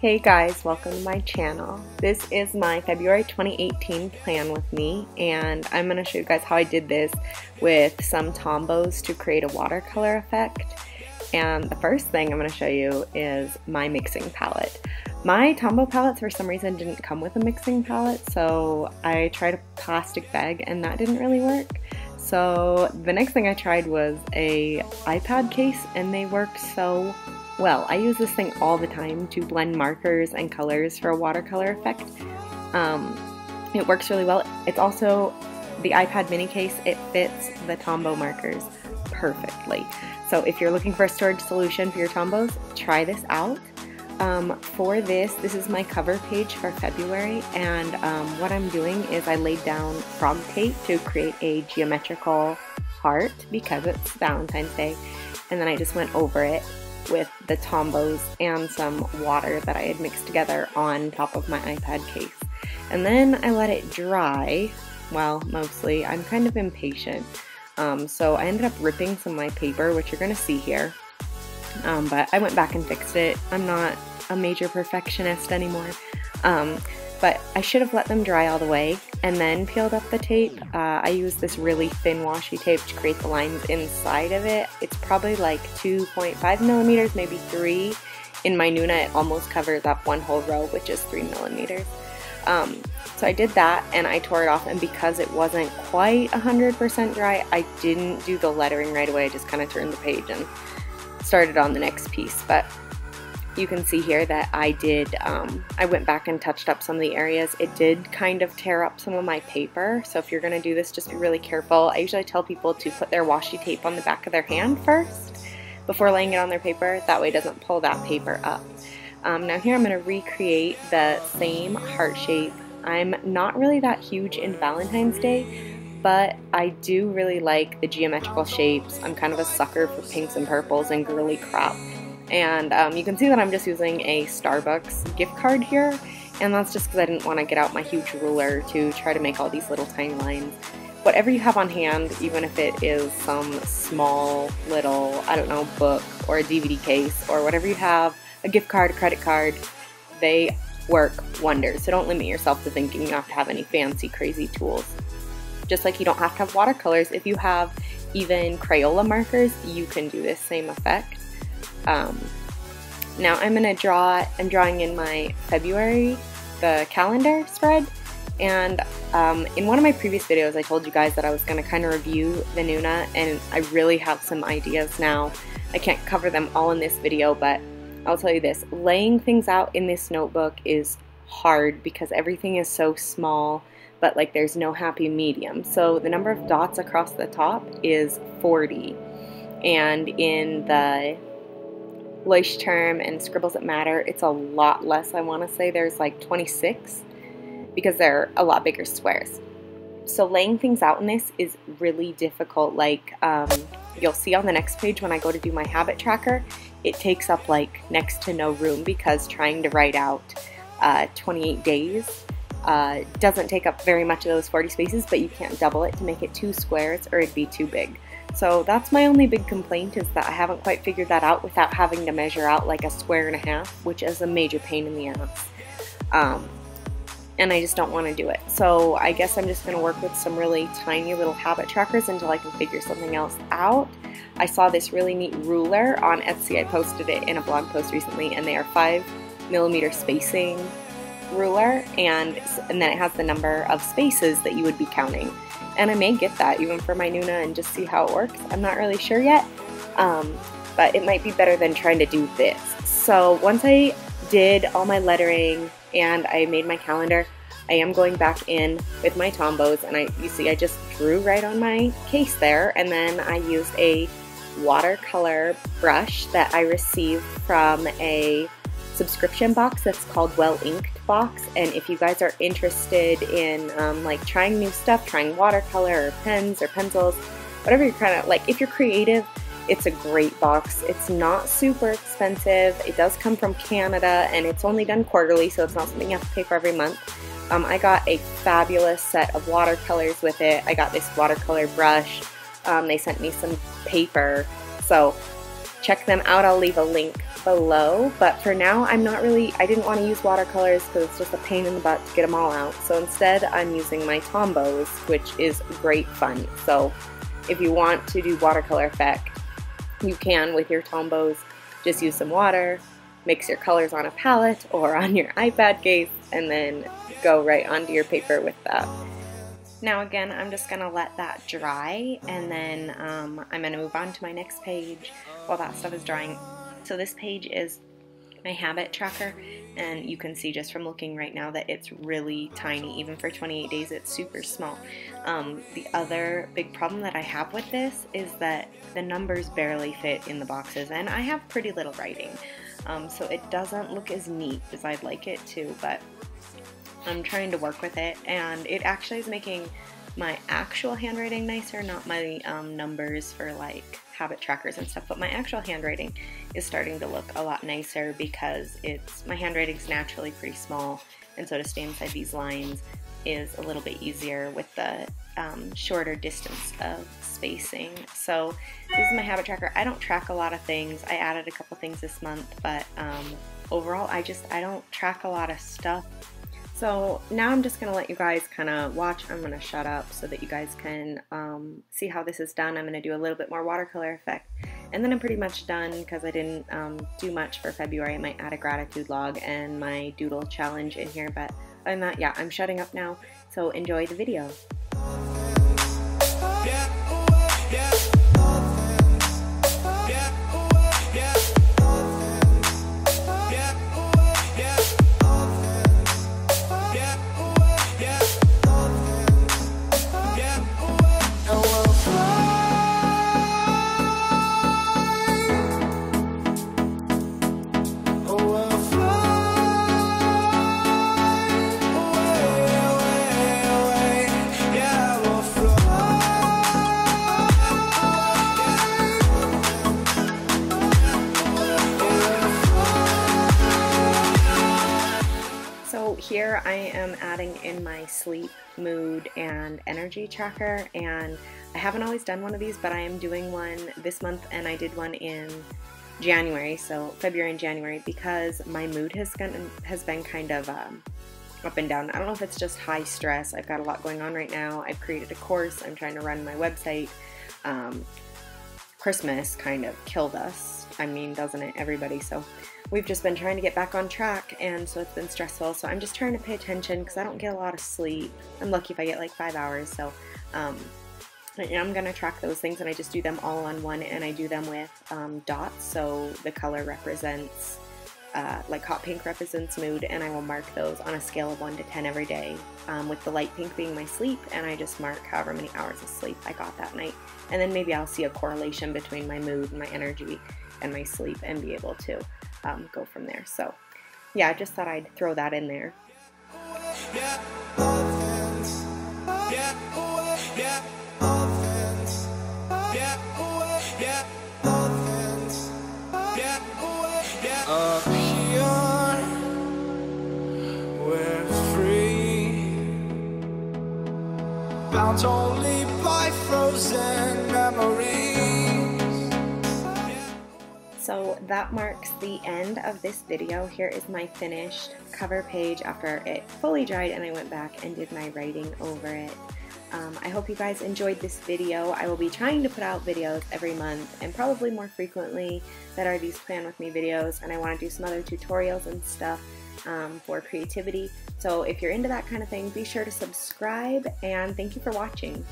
Hey guys, welcome to my channel. This is my February 2018 plan with me, and I'm going to show you guys how I did this with some Tombows to create a watercolor effect. And the first thing I'm going to show you is my mixing palette. My Tombow palettes for some reason didn't come with a mixing palette, so I tried a plastic bag and that didn't really work. So the next thing I tried was a iPad case, and they worked so well. I use this thing all the time to blend markers and colors for a watercolor effect. It works really well. It's also the iPad mini case. It fits the Tombow markers perfectly. So if you're looking for a storage solution for your Tombows, try this out. For this is my cover page for February, and what I'm doing is I laid down frog tape to create a geometrical heart because it's Valentine's Day, and then I just went over it with the Tombows and some water that I had mixed together on top of my iPad case. And then I let it dry. Well, mostly. I'm kind of impatient. So I ended up ripping some of my paper, which you're going to see here. But I went back and fixed it. I'm not a major perfectionist anymore. But I should have let them dry all the way and then peeled up the tape. I used this really thin washi tape to create the lines inside of it. It's probably like 2.5 millimeters, maybe 3. In my Nuna, it almost covers up one whole row, which is 3 millimeters. So I did that and I tore it off, and because it wasn't quite 100% dry, I didn't do the lettering right away. I just kind of turned the page and started on the next piece. But you can see here that I did, I went back and touched up some of the areas. It did kind of tear up some of my paper, so if you're going to do this, just be really careful. I usually tell people to put their washi tape on the back of their hand first before laying it on their paper. That way it doesn't pull that paper up. Now here I'm going to recreate the same heart shape. I'm not really that huge in Valentine's Day, but I do really like the geometrical shapes. I'm kind of a sucker for pinks and purples and girly crap. And you can see that I'm just using a Starbucks gift card here, and that's just because I didn't want to get out my huge ruler to try to make all these little tiny lines. Whatever you have on hand, even if it is some small little, I don't know, book or a DVD case or whatever you have, a gift card, a credit card, they work wonders. So don't limit yourself to thinking you have to have any fancy, crazy tools. Just like you don't have to have watercolors. If you have even Crayola markers, you can do this same effect. Now I'm drawing in my February, the calendar spread, and in one of my previous videos I told you guys that I was going to kind of review the Nuna, and I really have some ideas now. I can't cover them all in this video, but I'll tell you this, laying things out in this notebook is hard because everything is so small, but like there's no happy medium. So the number of dots across the top is 40, and in the Leuchtturm and Scribbles That Matter, it's a lot less. I want to say there's like 26 because they're a lot bigger squares. So laying things out in this is really difficult. Like you'll see on the next page when I go to do my habit tracker, it takes up like next to no room because trying to write out 28 days doesn't take up very much of those 40 spaces, but you can't double it to make it 2 squares or it'd be too big. So that's my only big complaint, is that I haven't quite figured that out without having to measure out like a square and a half, which is a major pain in the ass. And I just don't want to do it. So I guess I'm just going to work with some really tiny little habit trackers until I can figure something else out. I saw this really neat ruler on Etsy. I posted it in a blog post recently, and they are 5mm spacing ruler, and then it has the number of spaces that you would be counting. And I may get that even for my Nuna and just see how it works. I'm not really sure yet, but it might be better than trying to do this. So once I did all my lettering and I made my calendar, I am going back in with my Tombows, and you see I just drew right on my case there, and then I used a watercolor brush that I received from a subscription box that's called Well Inked box. And if you guys are interested in like trying new stuff, trying watercolor or pens or pencils, whatever you're kind of like, if you're creative, it's a great box. It's not super expensive. It does come from Canada, and it's only done quarterly, so it's not something you have to pay for every month. I got a fabulous set of watercolors with it. I got this watercolor brush. They sent me some paper. So check them out. I'll leave a link below, but for now I didn't want to use watercolors because it's just a pain in the butt to get them all out. So instead I'm using my Tombows, which is great fun. So if you want to do watercolor effect, you can with your Tombows. Just use some water, mix your colors on a palette or on your iPad case, and then go right onto your paper with that. Now again, I'm just going to let that dry, and then I'm going to move on to my next page while that stuff is drying. So this page is my habit tracker, and you can see just from looking right now that it's really tiny. Even for 28 days, it's super small. The other big problem that I have with this is that the numbers barely fit in the boxes, and I have pretty little writing. So it doesn't look as neat as I'd like it to, but I'm trying to work with it, and it actually is making my actual handwriting nicer, not my numbers for like habit trackers and stuff, but my actual handwriting is starting to look a lot nicer because my handwriting's naturally pretty small, and so to stay inside these lines is a little bit easier with the shorter distance of spacing. So this is my habit tracker. I don't track a lot of things. I added a couple things this month, but overall I don't track a lot of stuff. So now I'm just going to let you guys kind of watch. I'm going to shut up so that you guys can see how this is done. I'm going to do a little bit more watercolor effect, and then I'm pretty much done because I didn't do much for February. I might add a gratitude log and my doodle challenge in here, but other than that, yeah, I'm shutting up now. So enjoy the video. Here I am adding in my sleep, mood, and energy tracker, and I haven't always done one of these, but I am doing one this month, and I did one in January, so February and January, because my mood has been kind of up and down. I don't know if it's just high stress. I've got a lot going on right now. I've created a course. I'm trying to run my website. Christmas kind of killed us. I mean, doesn't it, everybody? So we've just been trying to get back on track, and so it's been stressful. So I'm just trying to pay attention because I don't get a lot of sleep. I'm lucky if I get like 5 hours. So I'm going to track those things, and I just do them all on one, and I do them with dots. So the color represents, like hot pink represents mood, and I will mark those on a scale of 1 to 10 every day, with the light pink being my sleep, and I just mark however many hours of sleep I got that night. And then maybe I'll see a correlation between my mood and my energy and my sleep and be able to go from there. So yeah, I just thought I'd throw that in there. Up here, we're free, bound only by frozen memories. So that marks the end of this video. Here is my finished cover page after it fully dried and I went back and did my writing over it. I hope you guys enjoyed this video. I will be trying to put out videos every month and probably more frequently that are these plan with me videos, and I want to do some other tutorials and stuff for creativity. So if you're into that kind of thing, be sure to subscribe, and thank you for watching.